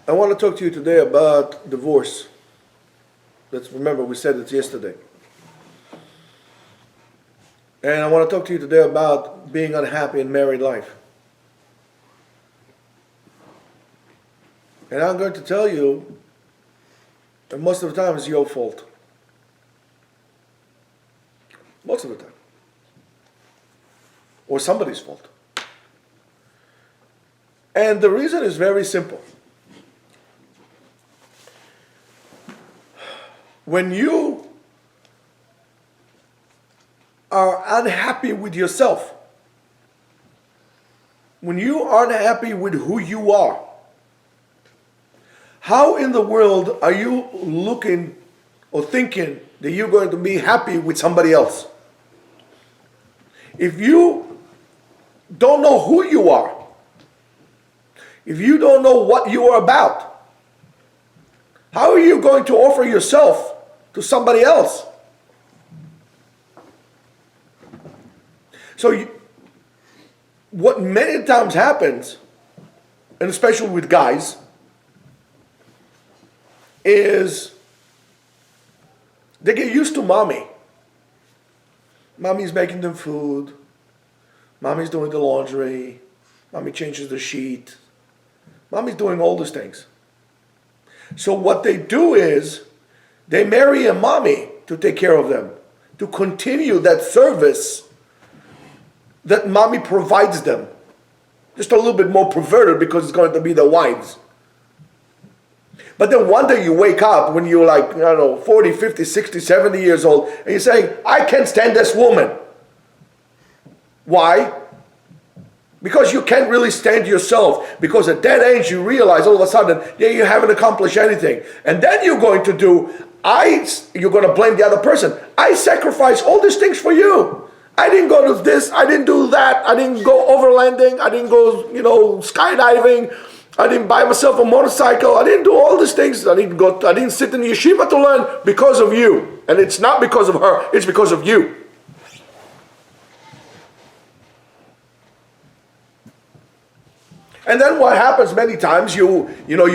I want to talk to you today about divorce. Let's remember, we said it yesterday. And I want to talk to you today about being unhappy in married life. And I'm going to tell you that most of the time it's your fault. Most of the time. Or somebody's fault. And the reason is very simple. When you are unhappy with yourself, when you aren't happy with who you are, how in the world are you looking or thinking that you're going to be happy with somebody else? If you don't know who you are, if you don't know what you are about, how are you going to offer yourself to somebody else? So what many times happens, and especially with guys, is they get used to mommy. Mommy's making them food. Mommy's doing the laundry. Mommy changes the sheet. Mommy's doing all these things. So what they do is they marry a mommy to take care of them, to continue that service that mommy provides them. Just a little bit more perverted because it's going to be the wives. But then one day you wake up when you're like, 40, 50, 60, 70 years old, and you say, I can't stand this woman. Why? Because you can't really stand yourself. Because at that age you realize all of a sudden, you haven't accomplished anything. And then you're going to you're going to blame the other person. I sacrificed all these things for you. I didn't go to this, I didn't do that, I didn't go overlanding, I didn't go, skydiving, I didn't buy myself a motorcycle, I didn't do all these things, I didn't sit in Yeshiva to learn because of you. And it's not because of her, it's because of you. And then what happens many times, you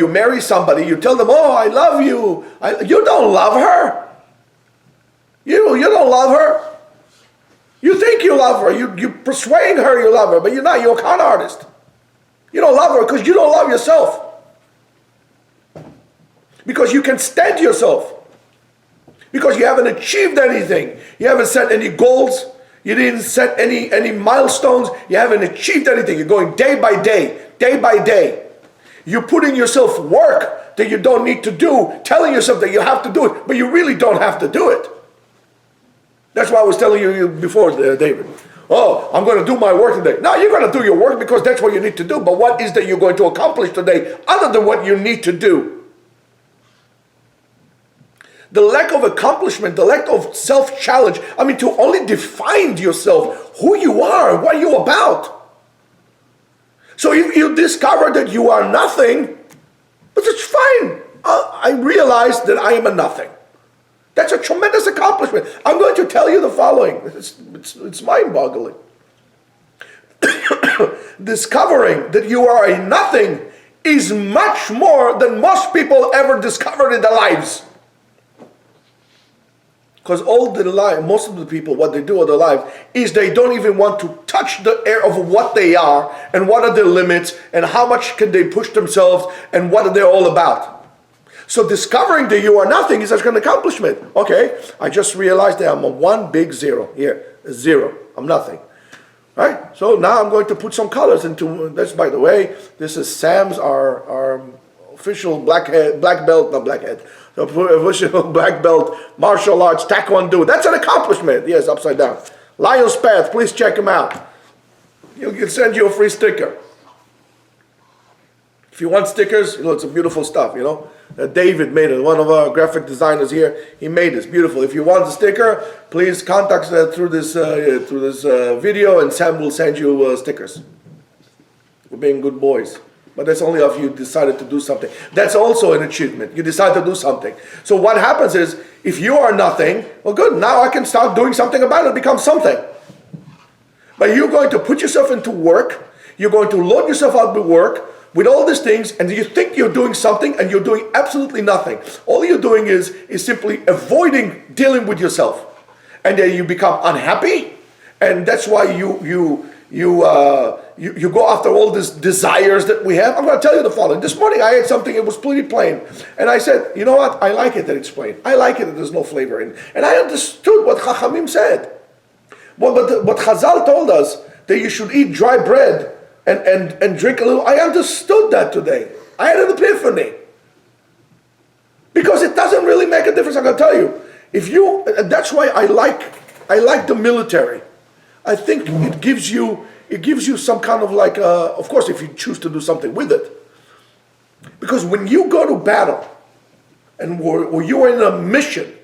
marry somebody, you tell them, oh, I love you. You don't love her. You don't love her. You think you love her. You persuade her you love her, but you're not. You're a con artist. You don't love her because you don't love yourself. Because you can stand yourself. Because you haven't achieved anything. You haven't set any goals. You didn't set any milestones. You haven't achieved anything. You're going day by day by day. You're putting yourself work that you don't need to do, telling yourself that you have to do it, but you really don't have to do it. That's why I was telling you before, David. Oh, I'm going to do my work today. No, you're going to do your work because that's what you need to do. But what is that you're going to accomplish today other than what you need to do? The lack of accomplishment, the lack of self-challenge, to only define yourself, who you are, what you're about. So if you discover that you are nothing, but it's fine. I realize that I am a nothing. That's a tremendous accomplishment. I'm going to tell you the following. It's mind-boggling. Discovering that you are a nothing is much more than most people ever discovered in their lives. Because most of the people, what they do in their life is they don't even want to touch the air of what they are and what are their limits and how much can they push themselves and what are they all about. So discovering that you are nothing is such an accomplishment. Okay, I just realized that I'm a one big zero. Here, a zero. I'm nothing. Right? So now I'm going to put some colors into this. By the way, this is Sam's, our official black belt martial arts taekwondo. That's an accomplishment. Yes, upside down. Lion's Path, please check him out. He can send you a free sticker. If you want stickers, it's a beautiful stuff, David made it, one of our graphic designers here. He made this, beautiful. If you want the sticker, please contact us through this video, and Sam will send you stickers. We're being good boys. But that's only if you decided to do something. That's also an achievement. You decide to do something. So what happens is, if you are nothing, well good, now I can start doing something about it, become something. But you're going to put yourself into work, you're going to load yourself out with work, with all these things, and you think you're doing something, and you're doing absolutely nothing. All you're doing is simply avoiding dealing with yourself, and then you become unhappy, and that's why you go after all these desires that we have. I'm going to tell you the following. This morning I had something, it was pretty plain. And I said, you know what? I like it that it's plain. I like it that there's no flavor in it. And I understood what Chachamim said. But Chazal told us that you should eat dry bread and drink a little. I understood that today. I had an epiphany. Because it doesn't really make a difference, I'm going to tell you. That's why I like the military. I think it gives you some kind of like, of course, if you choose to do something with it. Because when you go to battle, and or you're in a mission,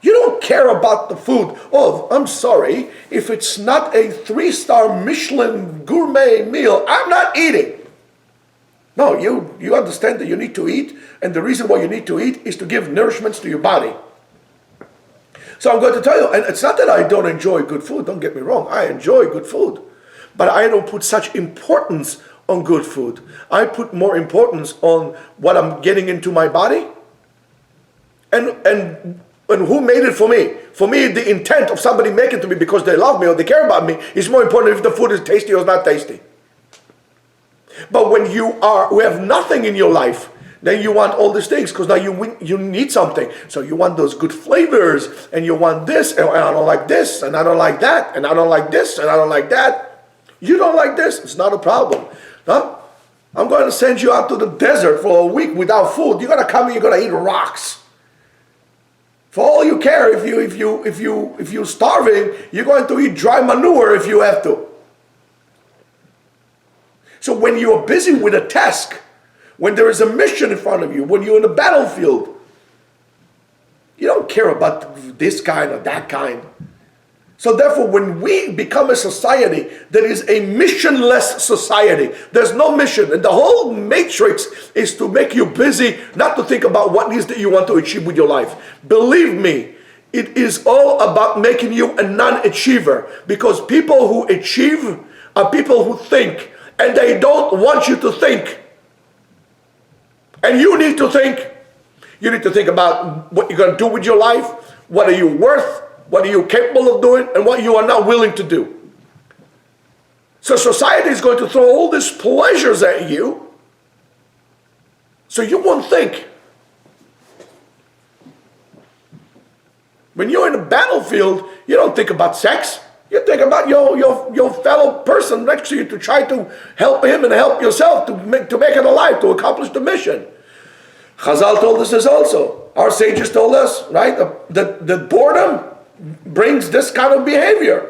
you don't care about the food. Oh, I'm sorry, if it's not a 3-star Michelin gourmet meal, I'm not eating. No, you understand that you need to eat, and the reason why you need to eat is to give nourishments to your body. So I'm going to tell you, and it's not that I don't enjoy good food, don't get me wrong, I enjoy good food. But I don't put such importance on good food. I put more importance on what I'm getting into my body and who made it for me. For me, the intent of somebody making it to me because they love me or they care about me is more important if the food is tasty or not tasty. But when you have nothing in your life, then you want all these things because now you need something. So you want those good flavors, and you want this, and I don't like this, and I don't like that, and I don't like this, and I don't like that. You don't like this, it's not a problem. Huh? I'm going to send you out to the desert for a week without food. You're going to come and you're going to eat rocks. For all you care, if you're starving, you're going to eat dry manure if you have to. So when you're busy with a task, when there is a mission in front of you, when you're in a battlefield, you don't care about this kind or that kind. So therefore, when we become a society that is a missionless society, there's no mission, and the whole matrix is to make you busy, not to think about what it is that you want to achieve with your life. Believe me, it is all about making you a non-achiever, because people who achieve are people who think, and they don't want you to think. And you need to think. You need to think about what you're going to do with your life, what are you worth, what are you capable of doing, and what you are not willing to do. So society is going to throw all these pleasures at you, so you won't think. When you're in a battlefield, you don't think about sex. You think about your fellow person next to you to try to help him and help yourself to make it alive, to accomplish the mission. Chazal told us this also. Our sages told us, right, that boredom brings this kind of behavior.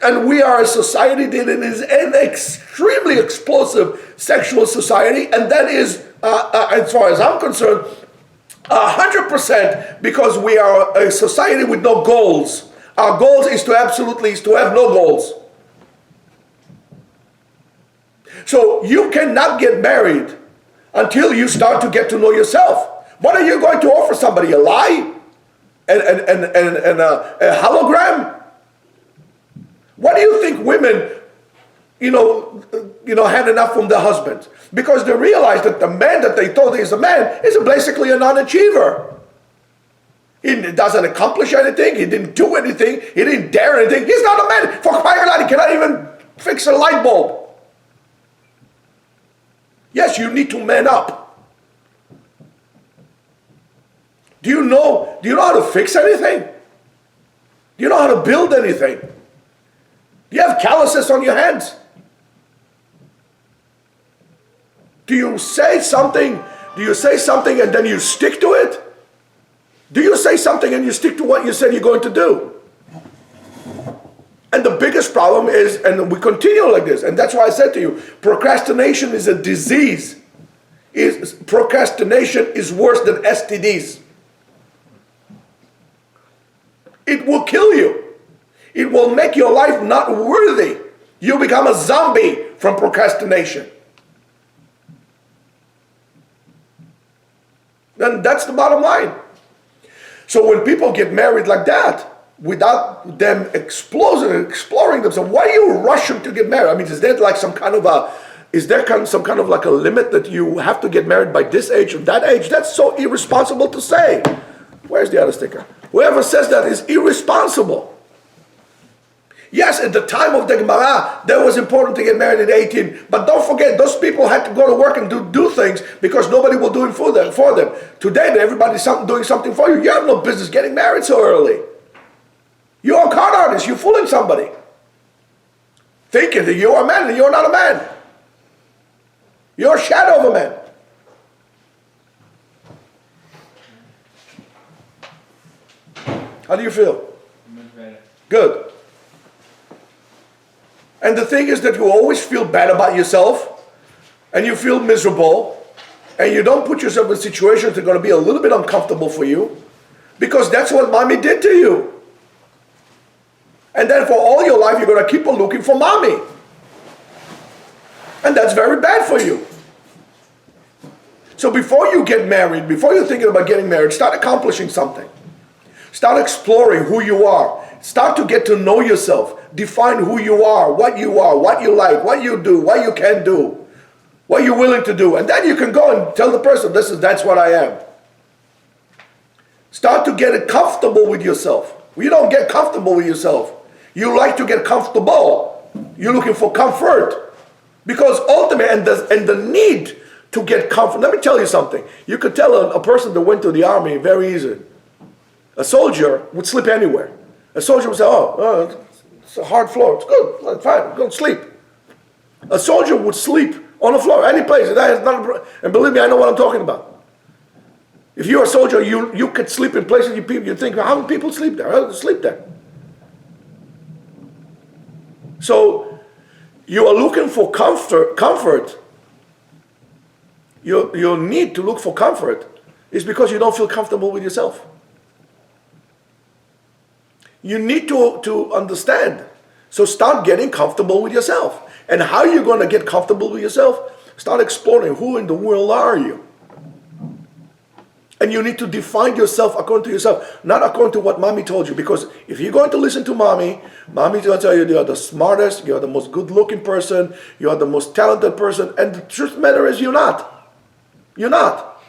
And we are a society that is an extremely explosive sexual society, and that is, as far as I'm concerned, 100% because we are a society with no goals. Our goals is to have no goals. So you cannot get married until you start to get to know yourself. What are you going to offer somebody? A lie? And a hologram? What do you think women, had enough from their husbands? Because they realized that the man that they thought is a man is basically a non-achiever. He doesn't accomplish anything. He didn't do anything. He didn't dare anything. He's not a man. For crying out, he cannot even fix a light bulb. Yes, you need to man up. Do you know how to fix anything? Do you know how to build anything? Do you have calluses on your hands? Do you say something and then you stick to it? Do you say something and you stick to what you said you're going to do? And the biggest problem is, and we continue like this, and that's why I said to you, procrastination is a disease. Procrastination is worse than STDs. It will kill you. It will make your life not worthy. You become a zombie from procrastination. And that's the bottom line. So when people get married like that, without them exploring themselves, why are you rushing to get married? I mean, is that like some kind of Is there some kind of like a limit that you have to get married by this age or that age? That's so irresponsible to say. Where's the other sticker? Whoever says that is irresponsible. Yes, at the time of the Gemara, that was important to get married at 18. But don't forget, those people had to go to work and do things because nobody will do it for them. Today, everybody's doing something for you. You have no business getting married so early. You're a con artist. You're fooling somebody. Thinking that you're a man and you're not a man. You're a shadow of a man. How do you feel? Much better. Good. And the thing is that you always feel bad about yourself and you feel miserable and you don't put yourself in situations that are going to be a little bit uncomfortable for you because that's what mommy did to you. And then for all your life you're going to keep on looking for mommy. And that's very bad for you. So before you get married, before you're thinking about getting married, start accomplishing something. Start exploring who you are. Start to get to know yourself. Define who you are, what you like, what you do, what you can do, what you're willing to do. And then you can go and tell the person, that's what I am. Start to get comfortable with yourself. You don't get comfortable with yourself. You like to get comfortable. You're looking for comfort. Because ultimately, and the need to get comfort. Let me tell you something. You could tell a person that went to the army very easy. A soldier would sleep anywhere. A soldier would say, oh, it's a hard floor. It's good. Fine. Go sleep. A soldier would sleep on the floor, any place. And believe me, I know what I'm talking about. If you're a soldier, you could sleep in places you think, how do people sleep there? How do they sleep there? So you are looking for comfort. Your need to look for comfort is because you don't feel comfortable with yourself. You need to understand. So start getting comfortable with yourself. And how are you going to get comfortable with yourself? Start exploring who in the world are you. And you need to define yourself according to yourself, not according to what mommy told you. Because if you're going to listen to mommy's going to tell you you're the smartest, you're the most good-looking person, you're the most talented person. And the truth of the matter is you're not. You're not.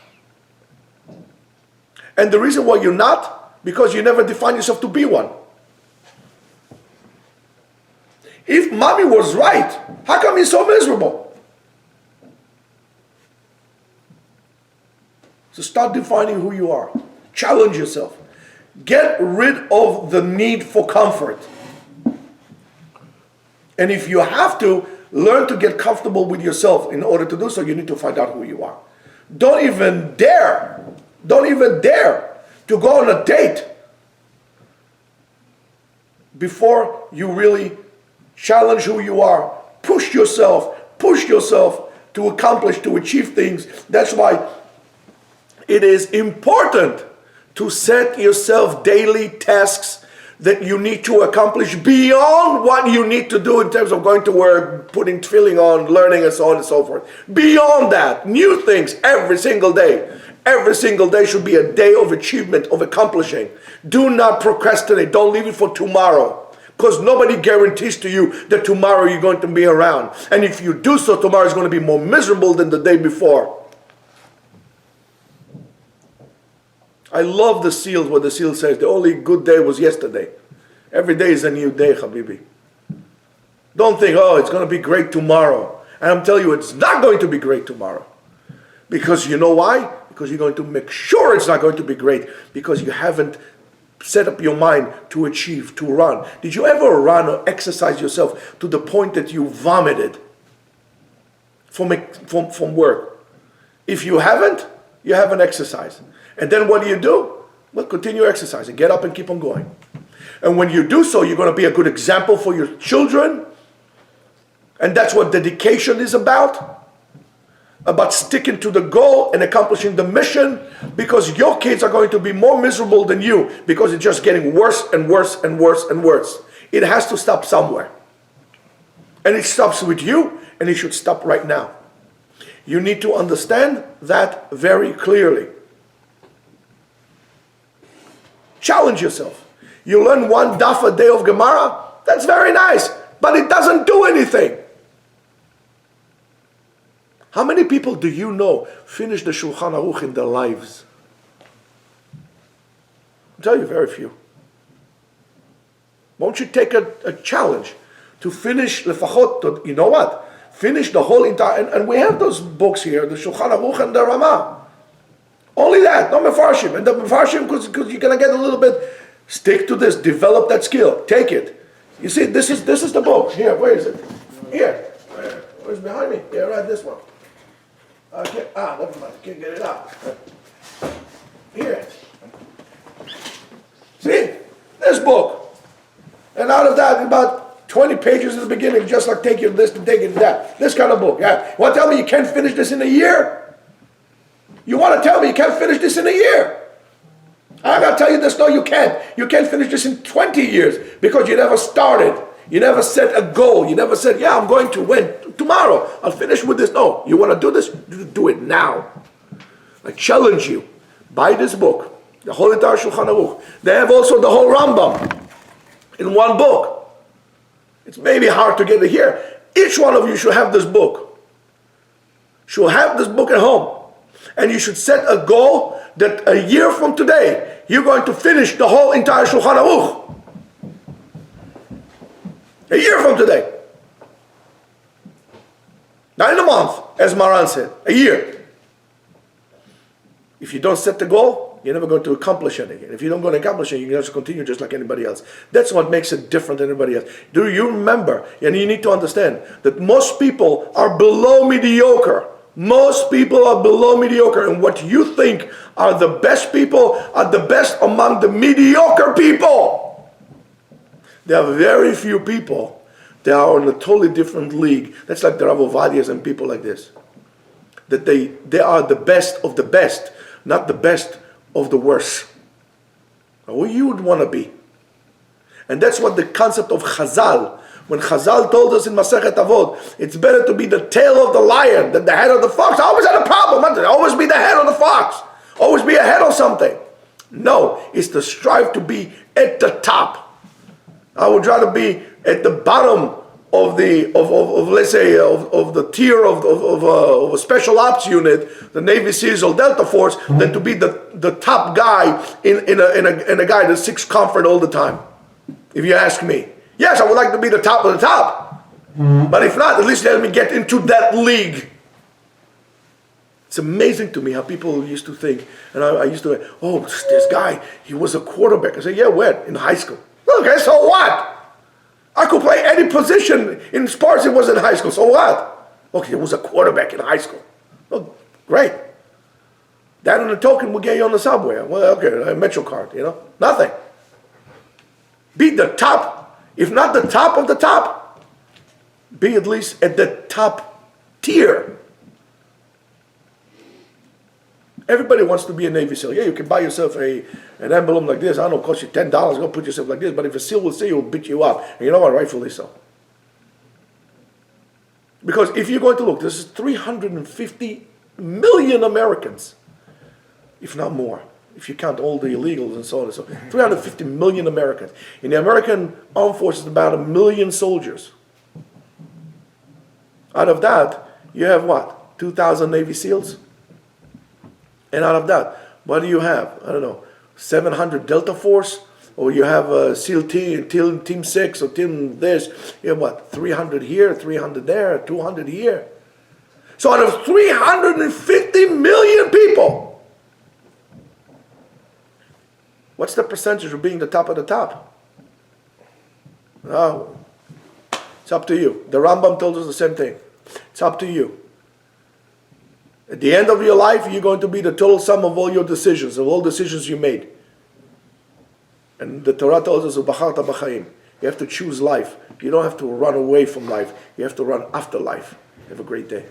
And the reason why you're not, because you never define yourself to be one. If mommy was right, how come you're so miserable? So start defining who you are. Challenge yourself. Get rid of the need for comfort. And if you have to, learn to get comfortable with yourself. In order to do so, you need to find out who you are. Don't even dare to go on a date before you really challenge who you are. Push yourself to accomplish, to achieve things. That's why it is important to set yourself daily tasks that you need to accomplish beyond what you need to do in terms of going to work, putting tefillin on, learning, and so on and so forth. Beyond that, new things every single day. Every single day should be a day of achievement, of accomplishing. Do not procrastinate. Don't leave it for tomorrow. Because nobody guarantees to you that tomorrow you're going to be around. And if you do so, tomorrow is going to be more miserable than the day before. I love the seal, what the seal says. The only good day was yesterday. Every day is a new day, Habibi. Don't think, oh, it's going to be great tomorrow. And I'm telling you, it's not going to be great tomorrow. Because you know why? Because you're going to make sure it's not going to be great. Because you haven't set up your mind to achieve, to run. Did you ever run or exercise yourself to the point that you vomited from work? If you haven't exercised. And then what do? Well, continue exercising. Get up and keep on going. And when you do so, you're going to be a good example for your children. And that's what dedication is about sticking to the goal and accomplishing the mission, because your kids are going to be more miserable than you, because it's just getting worse and worse and worse and worse. It has to stop somewhere. And it stops with you, and it should stop right now. You need to understand that very clearly. Challenge yourself. You learn one daf a day of Gemara, that's very nice, but it doesn't do anything. How many people do you know finish the Shulchan Aruch in their lives? I'll tell you, very few. Won't you take a challenge to finish lefachot, you know what? Finish the whole entire, and we have those books here, the Shulchan Aruch and the Ramah. Only that, no Mefarshim. And the Mefarshim, because you're going to get a little bit, stick to this, develop that skill, take it. You see, this is the book. Here, where is it? Here. Where's behind me? Here, right, this one. Okay. Never mind, I can't get it out. Here. See? This book. And out of that, about 20 pages at the beginning, just like take you this and take you that. This kind of book. Yeah. You want to tell me you can't finish this in a year? You want to tell me you can't finish this in a year? I got to tell you this, no, you can't. You can't finish this in 20 years because you never started. You never set a goal. You never said, yeah, I'm going to win. Tomorrow, I'll finish with this. No, you want to do this? Do it now. I challenge you. Buy this book, the whole entire Shulchan Aruch. They have also the whole Rambam in one book. It's maybe hard to get it here. Each one of you should have this book. Should have this book at home. And you should set a goal that a year from today, you're going to finish the whole entire Shulchan Aruch. A year from today. Not in a month, as Maran said. A year. If you don't set the goal, you're never going to accomplish anything. If you don't go to accomplish it, you can just continue just like anybody else. That's what makes it different than anybody else. Do you remember, and you need to understand, that most people are below mediocre. Most people are below mediocre, and what you think are the best people are the best among the mediocre people. There are very few people that are in a totally different league. That's like the Rav Ovadias and people like this. That they are the best of the best, not the best of the worst. Who you would want to be. And that's what the concept of Chazal. When Chazal told us in Masechet Avot, it's better to be the tail of the lion than the head of the fox. I always had a problem. Always be the head of the fox. Always be ahead of something. No, it's to strive to be at the top. I would rather be at the bottom of the let's say of the tier of a special ops unit, the Navy SEALs or Delta Force, than to be the top guy in a guy that seeks comfort all the time. If you ask me. Yes, I would like to be the top of the top. But if not, at least let me get into that league. It's amazing to me how people used to think, and I used to, this guy, he was a quarterback. I said, yeah, when? In high school. Okay, so what? I could play any position in sports it was in high school, so what? Okay, it was a quarterback in high school. Oh, great. That and a token will get you on the subway. Well, okay, a Metro card, nothing. Be the top. If not the top of the top, be at least at the top tier. Everybody wants to be a Navy SEAL. Yeah, you can buy yourself an emblem like this. I don't know, it costs you $10. Go put yourself like this. But if a SEAL will see you, will beat you up. And you know what? Rightfully so. Because if you're going to look, this is 350 million Americans, if not more. If you count all the illegals and so on and so on. 350 million Americans. In the American Armed Forces, about 1 million soldiers. Out of that, you have what? 2,000 Navy SEALs? And out of that, what do you have? I don't know, 700 Delta Force? Or you have SEAL Team 6 or Team this. You have what? 300 here, 300 there, 200 here. So out of 350 million people, what's the percentage of being the top of the top? Oh, it's up to you. The Rambam told us the same thing. It's up to you. At the end of your life, you're going to be the total sum of all your decisions, of all decisions you made. And the Torah tells us, "Ubacharta b'chaim." You have to choose life. You don't have to run away from life. You have to run after life. Have a great day.